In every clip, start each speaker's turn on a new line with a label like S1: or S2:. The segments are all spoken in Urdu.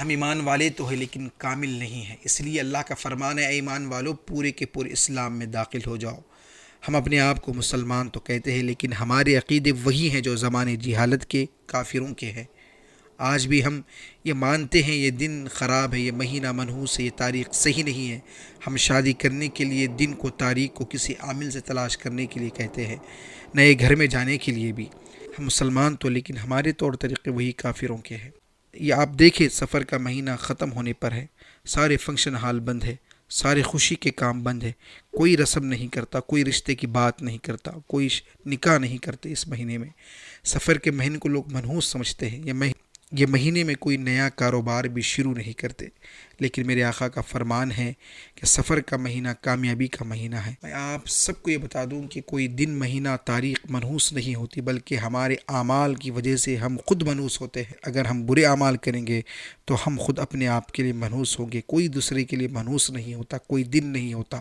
S1: ہم ایمان والے تو ہیں لیکن کامل نہیں ہیں، اس لیے اللہ کا فرمان ہے اے ایمان والو پورے کے پورے اسلام میں داخل ہو جاؤ۔ ہم اپنے آپ کو مسلمان تو کہتے ہیں لیکن ہمارے عقیدے وہی ہیں جو زمانے جہالت کے کافروں کے ہیں۔ آج بھی ہم یہ مانتے ہیں یہ دن خراب ہے، یہ مہینہ منحوس ہے، یہ تاریخ صحیح نہیں ہے۔ ہم شادی کرنے کے لیے دن کو تاریخ کو کسی عامل سے تلاش کرنے کے لیے کہتے ہیں، نئے گھر میں جانے کے لیے بھی۔ ہم مسلمان تو لیکن ہمارے طور طریقے وہی کافروں کے ہیں۔ یہ آپ دیکھیں سفر کا مہینہ ختم ہونے پر ہے، سارے فنکشن ہال بند ہے، سارے خوشی کے کام بند ہے، کوئی رسم نہیں کرتا، کوئی رشتے کی بات نہیں کرتا، کوئی نکاح نہیں کرتے اس مہینے میں۔ سفر کے مہینے کو لوگ منحوس سمجھتے ہیں، یہ مہینے میں کوئی نیا کاروبار بھی شروع نہیں کرتے، لیکن میرے آقا کا فرمان ہے کہ سفر کا مہینہ کامیابی کا مہینہ ہے۔ میں آپ سب کو یہ بتا دوں کہ کوئی دن مہینہ تاریخ منحوس نہیں ہوتی، بلکہ ہمارے اعمال کی وجہ سے ہم خود منحوس ہوتے ہیں۔ اگر ہم برے اعمال کریں گے تو ہم خود اپنے آپ کے لیے منحوس ہوں گے، کوئی دوسرے کے لیے منحوس نہیں ہوتا، کوئی دن نہیں ہوتا۔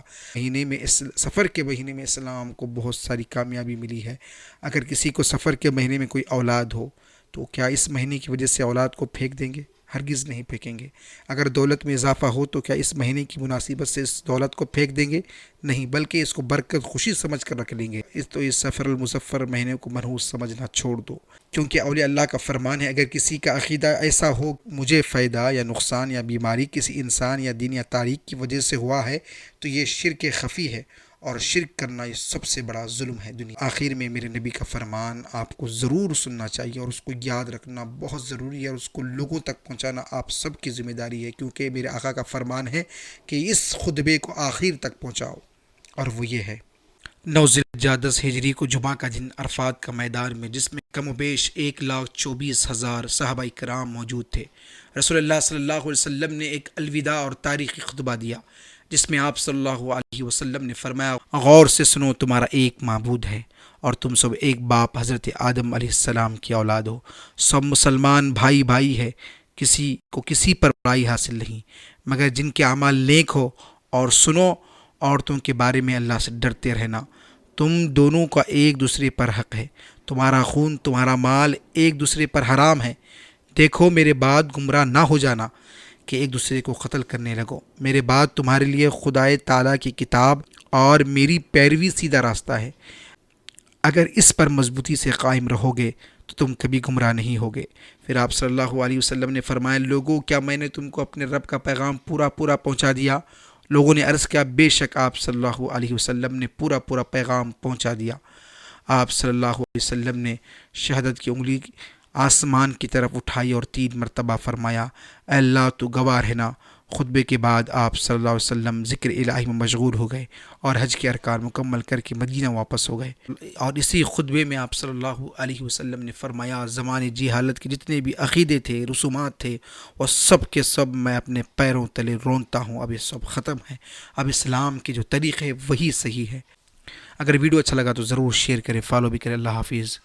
S1: سفر کے مہینے میں اسلام کو بہت ساری کامیابی ملی ہے۔ اگر کسی کو سفر کے مہینے میں کوئی اولاد ہو تو کیا اس مہینے کی وجہ سے اولاد کو پھینک دیں گے؟ ہرگز نہیں پھینکیں گے۔ اگر دولت میں اضافہ ہو تو کیا اس مہینے کی مناسبت سے اس دولت کو پھینک دیں گے؟ نہیں، بلکہ اس کو برکت خوشی سمجھ کر رکھ لیں گے۔ اس سفر المظفر مہینے کو منحوس سمجھنا چھوڑ دو، کیونکہ اولیاء اللہ کا فرمان ہے اگر کسی کا عقیدہ ایسا ہو مجھے فائدہ یا نقصان یا بیماری کسی انسان یا دین یا تاریخ کی وجہ سے ہوا ہے تو یہ شرک خفی ہے، اور شرک کرنا یہ سب سے بڑا ظلم ہے دنیا۔ آخر میں میرے نبی کا فرمان آپ کو ضرور سننا چاہیے اور اس کو یاد رکھنا بہت ضروری ہے، اور اس کو لوگوں تک پہنچانا آپ سب کی ذمہ داری ہے، کیونکہ میرے آقا کا فرمان ہے کہ اس خطبے کو آخر تک پہنچاؤ، اور وہ یہ ہے 9 ذوالحجہ 10 ہجری کو جمعہ کا دن عرفات کا میدان میں، جس میں کم و بیش 1,24,000 صحابہ کرام موجود تھے، رسول اللہ صلی اللہ علیہ وسلم نے ایک الوداع اور تاریخی خطبہ دیا، جس میں آپ صلی اللہ علیہ وسلم نے فرمایا غور سے سنو، تمہارا ایک معبود ہے اور تم سب ایک باپ حضرت آدم علیہ السلام کی اولاد ہو، سب مسلمان بھائی بھائی ہے، کسی کو کسی پر بڑائی حاصل نہیں مگر جن کے اعمال نیک ہو، اور سنو عورتوں کے بارے میں اللہ سے ڈرتے رہنا، تم دونوں کا ایک دوسرے پر حق ہے، تمہارا خون تمہارا مال ایک دوسرے پر حرام ہے، دیکھو میرے بعد گمراہ نہ ہو جانا کہ ایک دوسرے کو قتل کرنے لگو، میرے بعد تمہارے لیے خدائے تعالیٰ کی کتاب اور میری پیروی سیدھا راستہ ہے، اگر اس پر مضبوطی سے قائم رہو گے تو تم کبھی گمراہ نہیں ہوگے۔ پھر آپ صلی اللہ علیہ وسلم نے فرمایا لوگو کیا میں نے تم کو اپنے رب کا پیغام پورا پہنچا دیا؟ لوگوں نے عرض کیا بے شک آپ صلی اللہ علیہ وسلم نے پورا پیغام پہنچا دیا۔ آپ صلی اللہ علیہ وسلم نے شہادت کی انگلی آسمان کی طرف اٹھائی اور 3 مرتبہ فرمایا اے اللہ تو گواہ رہنا۔ خطبے کے بعد آپ صلی اللہ علیہ وسلم ذکر الہی میں مشغول ہو گئے اور حج کے ارکان مکمل کر کے مدینہ واپس ہو گئے، اور اسی خطبے میں آپ صلی اللہ علیہ وسلم نے فرمایا زمانے جہالت کے جتنے بھی عقیدے تھے رسومات تھے وہ سب کے سب میں اپنے پیروں تلے رونتا ہوں، اب یہ سب ختم ہے، اب اسلام کے جو طریقے وہی صحیح ہے۔ اگر ویڈیو اچھا لگا تو ضرور شیئر کریں، فالو بھی کریں۔ اللہ حافظ۔